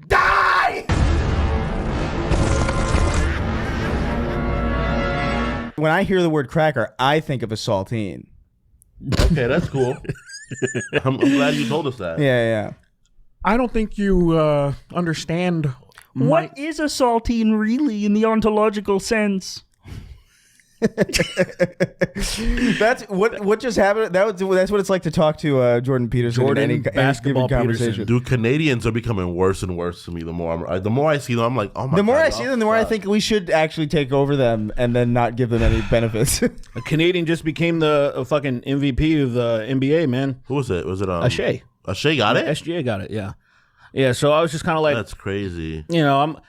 Die! Die! When I hear the word cracker, I think of a saltine. Okay, that's cool. I'm glad you told us that. Yeah. I don't think you understand. What is a saltine really in the ontological sense? That's what just happened. That's what it's like to talk to Jordan Peterson. Jordan in Basketball any conversation. Dude, Canadians are becoming worse and worse to me. The more I see them, I'm like, oh my god. The more I see them, the more I think we should actually take over them and then not give them any benefits. A Canadian just became the fucking MVP of the NBA, man. Who was it? Was it Shea? Shea got it? SGA got it, yeah. Yeah, so I was just kind of like, that's crazy. You know,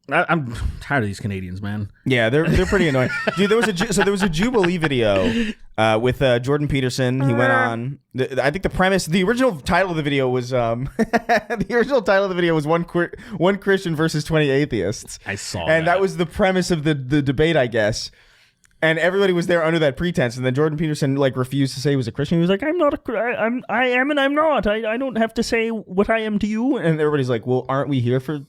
I'm tired of these Canadians, man. Yeah, they're pretty annoying. Dude, there was a Jubilee video with Jordan Peterson. He went on. I think the original title of the video was one Christian versus 20 atheists. I saw and that was the premise of the debate, I guess. And everybody was there under that pretense, and then Jordan Peterson refused to say he was a Christian. He was like, "I am and I'm not. I don't have to say what I am to you." And everybody's like, "Well, aren't we here for?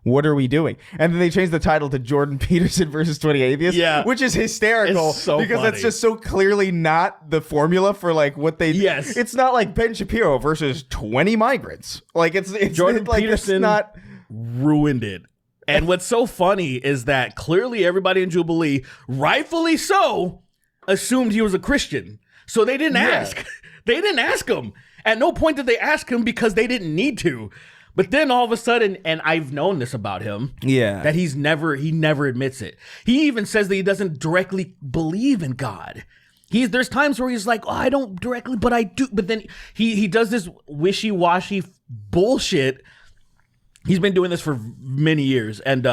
What are we doing?" And then they changed the title to Jordan Peterson versus 20 atheists, which is hysterical because that's just so clearly not the formula for what they. Yes, it's not like Ben Shapiro versus 20 migrants. It's Jordan Peterson not ruined it. And what's so funny is that clearly everybody in Jubilee, rightfully so, assumed he was a Christian. So they didn't ask. They didn't ask him. At no point did they ask him because they didn't need to. But then all of a sudden, and I've known this about him, that he never admits it. He even says that he doesn't directly believe in God. There's times where he's like, "Oh, I don't directly, but I do." But then he does this wishy-washy bullshit. He's been doing this for many years, and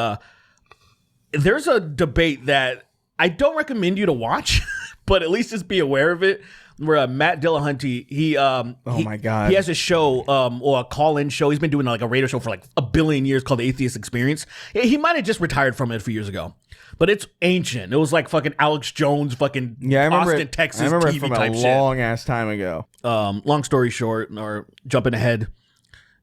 there's a debate that I don't recommend you to watch, but at least just be aware of it. Where Matt Dillahunty, my God, he has a show or a call-in show. He's been doing a radio show for a billion years called The Atheist Experience. He might have just retired from it a few years ago, but it's ancient. It was like fucking Alex Jones, fucking Austin, Texas. I remember TV it from type a shit. long ass time ago. Long story short, or jumping ahead.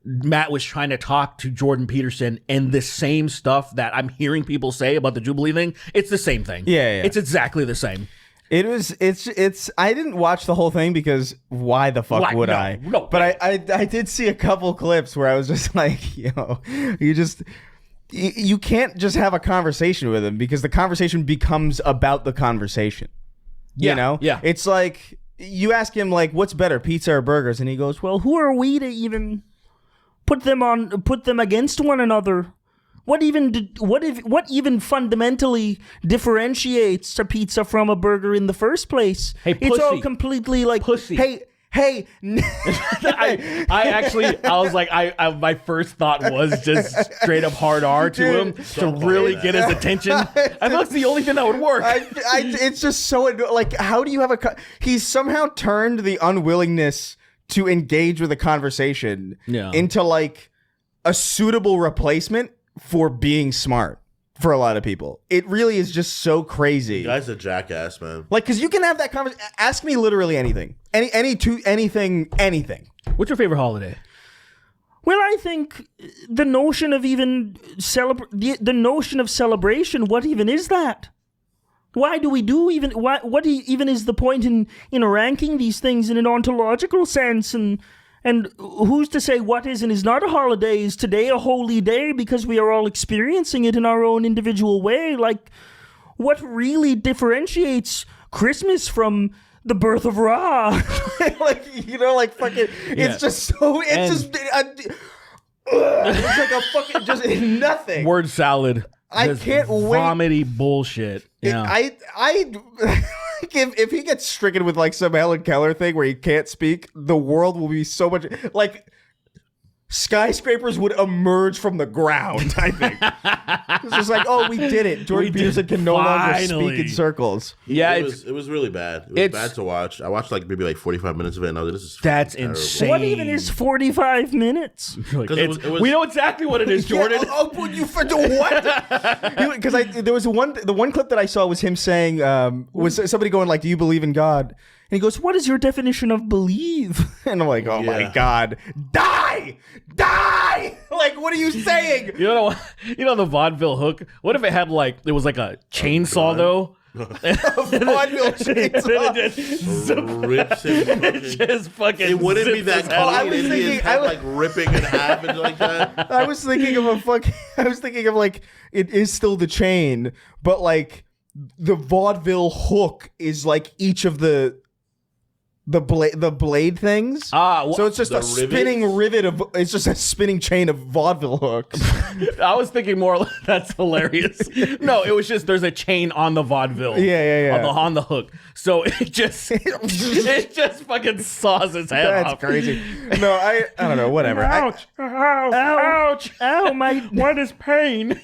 Matt was trying to talk to Jordan Peterson, and the same stuff that I'm hearing people say about the Jubilee thing, it's the same thing. Yeah. It's exactly the same. It's I didn't watch the whole thing because why the fuck would I? No, but I did see a couple clips where I was just like, you can't just have a conversation with him because the conversation becomes about the conversation. You know? Yeah. It's like you ask him what's better, pizza or burgers, and he goes, "Well, who are we to even put them against one another? What even fundamentally differentiates a pizza from a burger in the first place? Hey, pussy. It's all completely pussy. Hey, I was like, my first thought was just straight up hard R to him to really get his attention. I thought that's the only thing that would work. It's just so how do you have he's somehow turned the unwillingness to engage with a conversation into a suitable replacement for being smart for a lot of people. It really is just so crazy. The guy's a jackass, man. Because you can have that conversation. Ask me literally anything. Anything. What's your favorite holiday? Well, I think the notion of even the notion of celebration. What even is that? Why do we do even? What even is the point in ranking these things in an ontological sense? And who's to say what is and is not a holiday? Is today a holy day because we are all experiencing it in our own individual way? What really differentiates Christmas from the birth of Ra? Fucking. It's just so. It's like a fucking just nothing. Word salad. I can't wait. Vomity bullshit. Yeah. If he gets stricken with some Helen Keller thing where he can't speak, the world will be so much skyscrapers would emerge from the ground, I think. It's just oh, we did it. Jordan Peterson can no longer speak in circles. Yeah, it was really bad. It was bad to watch. I watched maybe 45 minutes of it, and I was like, this is that's terrible. insane. What even is 45 minutes? We know exactly what it is, Jordan. You for what? Because there was the one clip that I saw was him saying, was somebody going do you believe in God? he goes, "What is your definition of believe?" And I'm like, oh my God, die! Like, what are you saying? You know the vaudeville hook? What if it had like, it was like a chainsaw though? Vaudeville Chainsaw. Rips it. Just fucking It wouldn't be zips that his head off. clean. Indians have like ripping in half and like that. I was thinking of like, it is still the chain, but like the vaudeville hook is like each of the blade things. So it's just a spinning rivet of, it's just a spinning chain of vaudeville hooks. I was thinking more, that's hilarious. No, it was just, there's a chain on the vaudeville. Yeah. On the hook. So it just fucking saws his head off. That's crazy. No, I don't know, whatever. Ouch. Ouch. Ow, my, What is pain?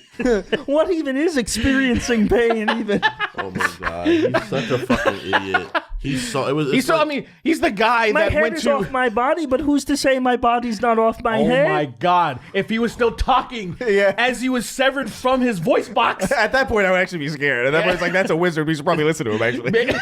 what even is experiencing pain even? Oh my God, he's such a fucking idiot. He's the guy My that head went is to. off my body, but who's to say my body's not off my head? Oh my God! If he was still talking as he was severed from his voice box, At that point, I would actually be scared. At that point, it's like, that's a wizard. We should probably listen to him, actually.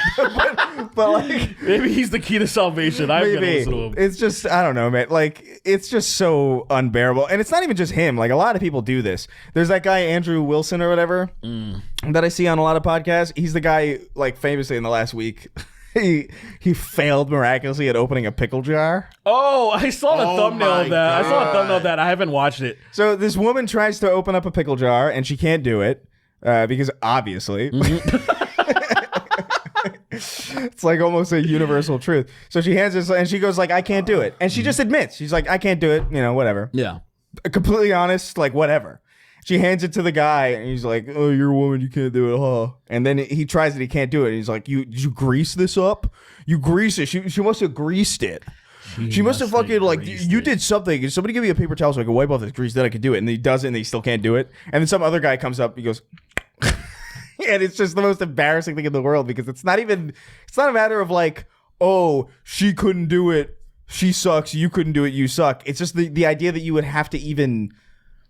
but like, maybe he's the key to salvation. I'm gonna listen to him. It's just, I don't know, man. Like, it's just so unbearable. And it's not even just him. Like, a lot of people do this. There's that guy, Andrew Wilson or whatever, that I see on a lot of podcasts. He's the guy, like, famously in the last week, he failed miraculously at opening a pickle jar. Oh, I saw the thumbnail my of that. I saw a God. thumbnail of that. I haven't watched it. So this woman tries to open up a pickle jar, and she can't do it because obviously... It's like almost a universal truth. So she hands this, and she goes like, I can't do it. And she just admits. She's like, I can't do it. You know, whatever. Yeah. Completely honest, like, whatever. She hands it to the guy, and he's like, oh, you're a woman, you can't do it, huh? And then he tries it, he can't do it. And he's like, did you grease this up? You grease it. She must have greased it. She must have fucking, like, you did something. Somebody give me a paper towel so I can wipe off this grease, then I can do it. And he does it, and he still can't do it. And then some other guy comes up, he goes... And it's just the most embarrassing thing in the world because it's not a matter of like, oh, she couldn't do it, she sucks, you couldn't do it, you suck. It's just the idea that you would have to even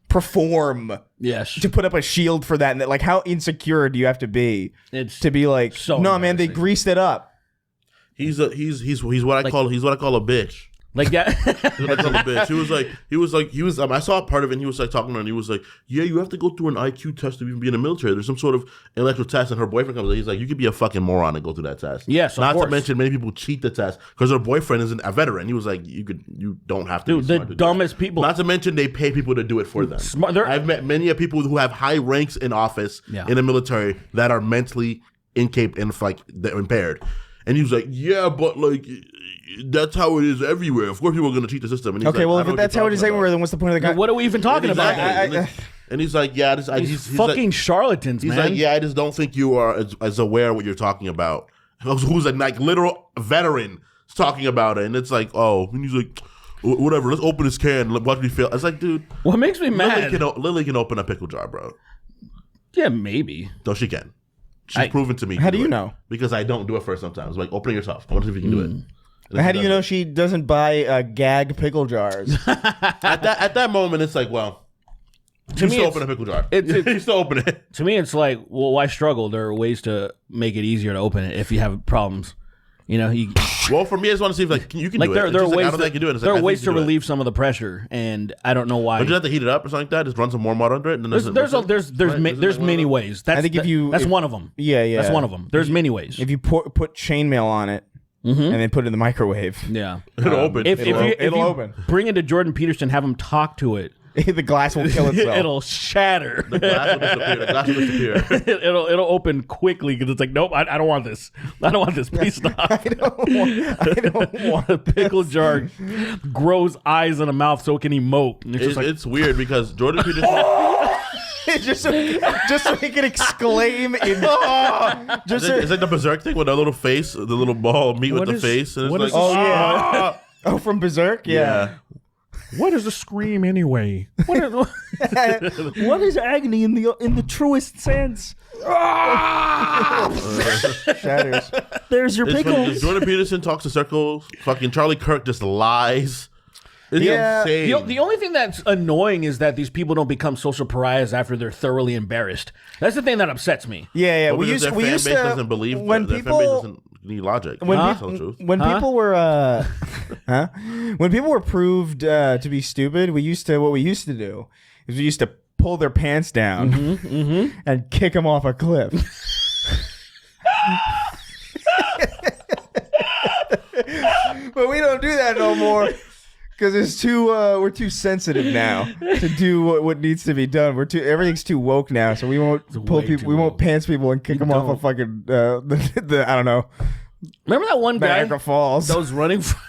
perform to put up a shield for that. And that, like, how insecure do you have to be to be like, so no, man, they greased it up. He's what I call a bitch. Like that. He was I saw part of it and he was like talking to her and he was like, yeah, you have to go through an IQ test to even be in the military. There's some sort of intellectual test, and her boyfriend comes in, he's like, you could be a fucking moron and go through that test. Yes, of Not course. to mention many people cheat the test because her boyfriend isn't a veteran. He was like, you don't have to. Dude, the dumbest people. Not to mention they pay people to do it for them. I've met many of people who have high ranks in office in the military that are mentally incapable and like they're impaired. And he was like, yeah, but like, that's how it is everywhere. Of course, people are going to cheat the system. And he's Okay, like, well, if that's how it is everywhere, then what's the point of the guy? What are we even talking about? And he's like, yeah, he's fucking charlatans, he's man. like, yeah, I just don't think you are as aware of what you're talking about. Who's a like literal veteran talking about it, and it's like, oh, and he's like, whatever, let's open this can, watch me fail. It's like, dude, what makes me mad? Lily can open a pickle jar, bro. Yeah, maybe. No, she can. She's proven to me. How do you know? Because I don't do it first sometimes. Like, open it yourself. I want to see if you can do it. How do you know she doesn't buy gag pickle jars? At that moment, it's like, well, you still open a pickle jar. You still open it. To me, it's like, well, why struggle? There are ways to make it easier to open it if you have problems. You know, well, for me, I just want to see if like you can like do there it. There are ways. I don't think I can do it. There are ways to relieve some of the pressure, and I don't know why. But you have to heat it up or something like that. Just run some warm water under it. And then there's many ways. That's, I think that's one of them. Yeah. That's one of them. There's many ways. If you put chainmail on it and then put it in the microwave, yeah, it'll open. If you open. Bring it to Jordan Peterson, have him talk to it. the glass will kill itself. It'll shatter. The glass will disappear. It'll open quickly because it's like, nope, I don't want this. I don't want this. Please stop. I don't want a pickle jar grows eyes in a mouth so it can emote. And It's weird because Jordan Peterson. just so he can exclaim in It's like the Berserk thing with that little face, the little ball meet with the face, and it's like, oh, from Berserk, yeah. What is a scream anyway? What is agony in the truest sense? Shatters. There's your pickles. Jordan Peterson talks in circles. Fucking Charlie Kirk just lies. It's insane. The only thing that's annoying is that these people don't become social pariahs after they're thoroughly embarrassed. That's the thing that upsets me. Yeah. Well, we used their fan base to doesn't believe when their people fan base doesn't need logic. When people were when people were proved to be stupid, what we used to do is we used to pull their pants down and kick them off a cliff. But we don't do that no more because it's we're too sensitive now to do what needs to be done. Everything's too woke now, so we won't pull people. We won't pants people and kick them off a fucking the I don't know. Remember that one guy Niagara Falls that was running for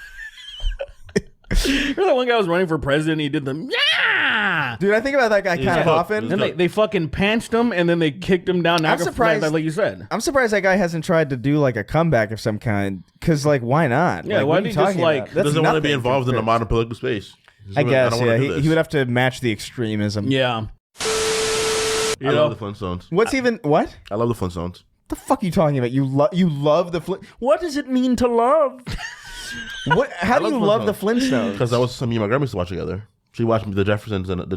Remember that one guy was running for president? He did the Dude, I think about that guy kind of often. And they fucking pantsed him and then they kicked him down. I'm surprised, like you said. I'm surprised that guy hasn't tried to do like a comeback of some kind. Because like, why not? Yeah, why did he just like? He doesn't want to be involved in the modern political space. I guess. Yeah, he would have to match the extremism. Yeah. I love the Flintstones. What's even what? I love the Flintstones. The fuck are you talking about? You love the Flintstones? What does it mean to love? What? How do you love the Flintstones? Because that was something me and my grandma used to watch together. She watched the Jetsons and the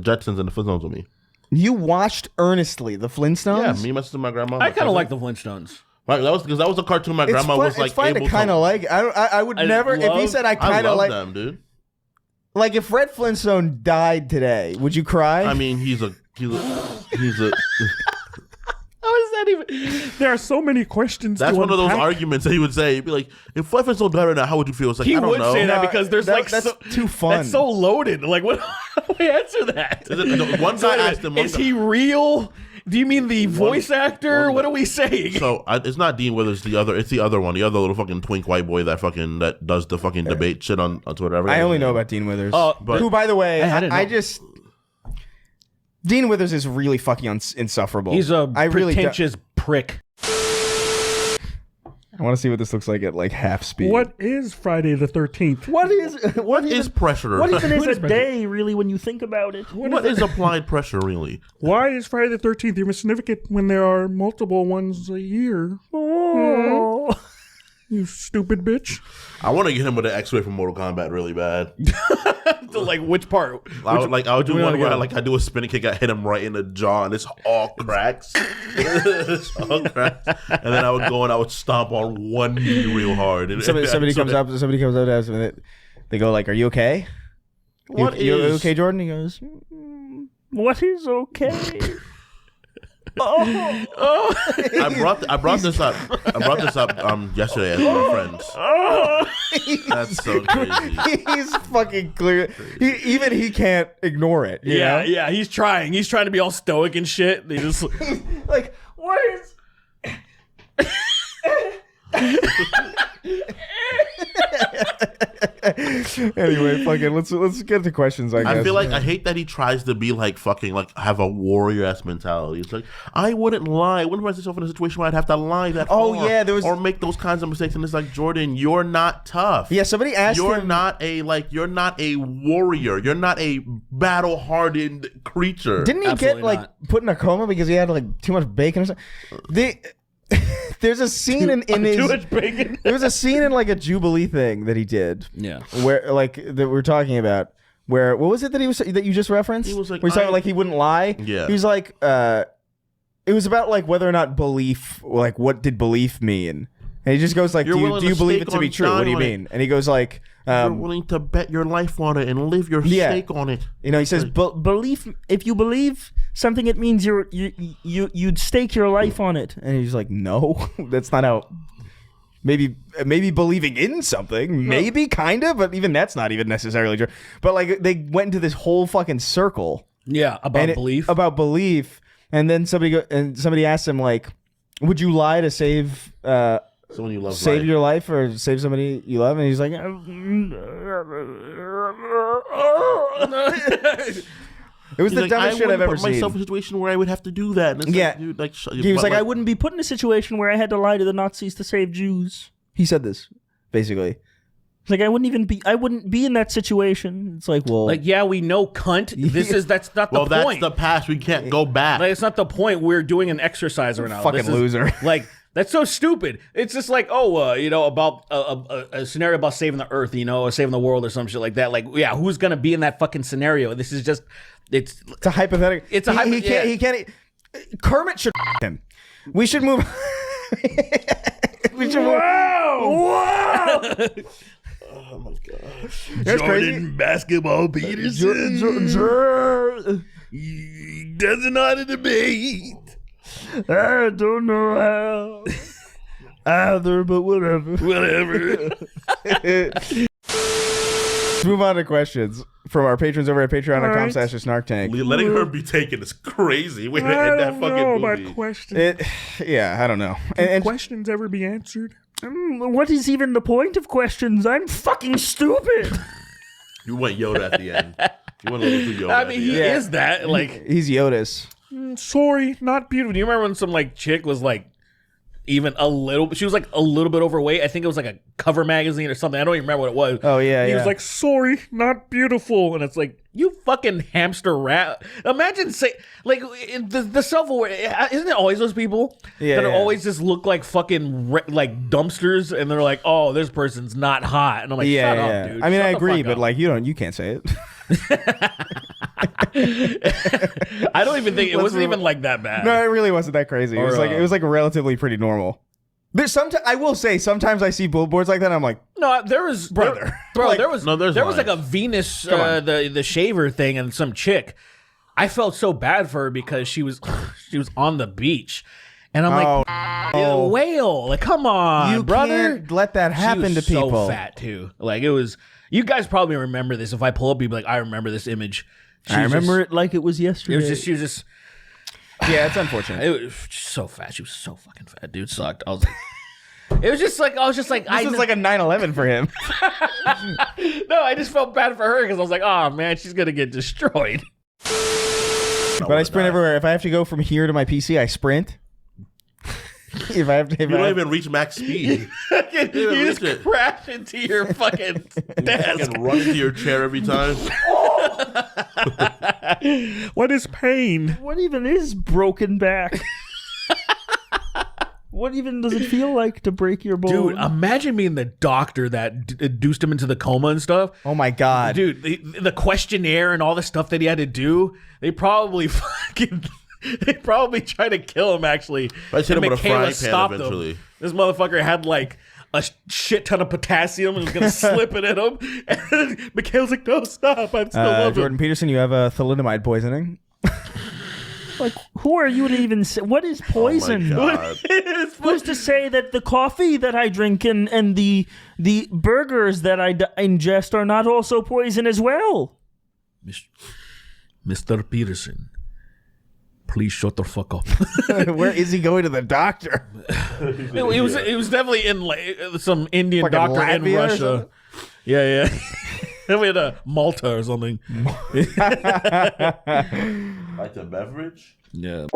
Flintstones with me. You watched earnestly the Flintstones? Yeah, me, my sister, my grandma. I kind of like the Flintstones. Right, that was a cartoon my grandma was like. It's fine to kind of like. I would never. If he said I kind of like them, dude. Like if Fred Flintstone died today, would you cry? I mean, he's a. How is that even? There are so many questions. That's one of those arguments that he would say. He'd be like, "If Fred Flintstone died right now, how would you feel?" It's like, he I don't would know. say that because there's that's too fun. That's so loaded. Like, what? How do we answer that? One guy asked him, "Is he real? Do you mean the voice actor? What are we saying?" So it's not Dean Withers. It's the other one. The other little fucking twink white boy that does the fucking debate shit on Twitter. I only know about Dean Withers. But, who, by the way, I just. Dean Withers is really fucking insufferable. He's a pretentious prick. I want to see what this looks like at like half speed. What is Friday the 13th? What is pressure? What even is a day, really, when you think about it? What is applied pressure, really? Why is Friday the 13th even significant when there are multiple ones a year? Oh. You stupid bitch. I want to get him with an X-ray from Mortal Kombat really bad. So, like, which part? I would do one where I do a spinning kick, I hit him right in the jaw, and it's all cracks. It's all cracks. And then I would go and I would stomp on one knee real hard. And somebody comes up to us and they go like, "Are you okay? You okay, Jordan?" He goes, "What is okay?" I brought this up yesterday as my friends. That's so crazy. He's fucking clear. He can't ignore it. You know? Yeah. He's trying to be all stoic and shit. They just like, what is? Anyway, fucking let's get to questions. I guess. I feel like I hate that he tries to be like fucking like have a warrior ass mentality. It's like I wouldn't lie. I wouldn't put myself in a situation where I'd have to lie that far. Yeah, or make those kinds of mistakes. And it's like, Jordan, you're not tough. Yeah, somebody asked him. You're not a warrior. You're not a battle hardened creature. Didn't he Absolutely get like put in a coma because he had like too much bacon or something? There's a scene in his. too much bacon. There was a scene in like a Jubilee thing that he did. Yeah. Where like that we're talking about. Where what was it that you just referenced? He was like, where he's talking like he wouldn't lie. Yeah. He was like, it was about like whether or not belief, like what did belief mean? And he just goes like, do you believe it to be true? What do you mean? And he goes like, you're willing to bet your life on it and live your stake on it. You know, he says belief. If you believe something, it means you'd stake your life on it. And he's like, no, that's not how. Maybe believing in something, maybe kind of, but even that's not even necessarily true. But like they went into this whole fucking circle. Yeah, about belief. And then somebody asked him like, would you lie to save someone you love, save your life or save somebody you love? And he's like, it was the dumbest shit I've ever seen. I put myself in a situation where I would have to do that. And it's like, dude, like, he was like, I wouldn't be put in a situation where I had to lie to the Nazis to save Jews. He said this basically. It's like I wouldn't be in that situation. It's like, well, like, yeah, we know, cunt. That's not the point. Well, that's the past. We can't go back. Like, it's not the point. We're doing an exercise right now. Fucking loser. Like, that's so stupid. It's just like, about a scenario about saving the earth, or saving the world or some shit like that. Like, yeah, who's gonna be in that fucking scenario? This is just, it's a hypothetical. It's a hypothetical. He can't. Kermit should him. We should move. Wow! Oh my gosh. That's crazy. Basketball Peterson. He doesn't know how to debate. I don't know how either, but whatever. Let's move on to questions from our patrons over at patreon.com/Snark Tank. Letting her be taken is crazy. Wait, in that fucking movie. Questions. I don't know. Can questions ever be answered? What is even the point of questions? I'm fucking stupid. You went Yoda at the end. You went a little too Yoda. I mean, he is that. Like, he's Yoda's. Sorry, not beautiful. Do you remember when some like chick was like even a little? She was like a little bit overweight. I think it was like a cover magazine or something. I don't even remember what it was. Oh yeah, he was like, "Sorry, not beautiful," and it's like, you fucking hamster rat. Imagine say like the self-aware. Isn't it always those people that are always just look like fucking like dumpsters, and they're like, "Oh, this person's not hot," and I'm like, "Shut up, dude." I mean, Shut I agree, but up. like you can't say it. I don't even think it wasn't even like that bad. No, it really wasn't that crazy. It was like relatively pretty normal. There's I will say sometimes I see billboards like that and I'm like, no, there was brother. Bro, Like, there was like a Venus the shaver thing and some chick. I felt so bad for her because she was on the beach. And I'm like, whale, like come on, you brother. Can't let that happen to people. So fat too. Like it was. You guys probably remember this. If I pull up, you'd be like, I remember this image. I remember it like it was yesterday. She was just. Yeah, it's unfortunate. It was just so fat. She was so fucking fat, dude. Sucked. I was like, I was just like, this is like a 9/11 for him. No, I just felt bad for her because I was like, oh man, she's gonna get destroyed. But I sprint everywhere. If I have to go from here to my PC, I sprint. You don't even reach max speed. You just crash into your fucking desk and run into your chair every time. What is pain? What even is broken back? What even does it feel like to break your bone? Dude, imagine being the doctor that deuced him into the coma and stuff. Oh my God. Dude, the questionnaire and all the stuff that he had to do, they probably tried to kill him, actually. I hit him with a frying pan eventually. This motherfucker had like a shit ton of potassium and was going to slip it in him. And Mikhail's like, no, stop. I still love Jordan him. Peterson, you have a thalidomide poisoning. Like, who are you to even say? What is poison? Oh my God. Who's to say that the coffee that I drink and the burgers that I ingest are not also poison as well? Mr. Peterson, please shut the fuck up. Where is he going to the doctor? He was definitely in some Indian Like doctor in Latvia or Russia. something? Yeah. We had a Malta or something. Like a beverage? Yeah.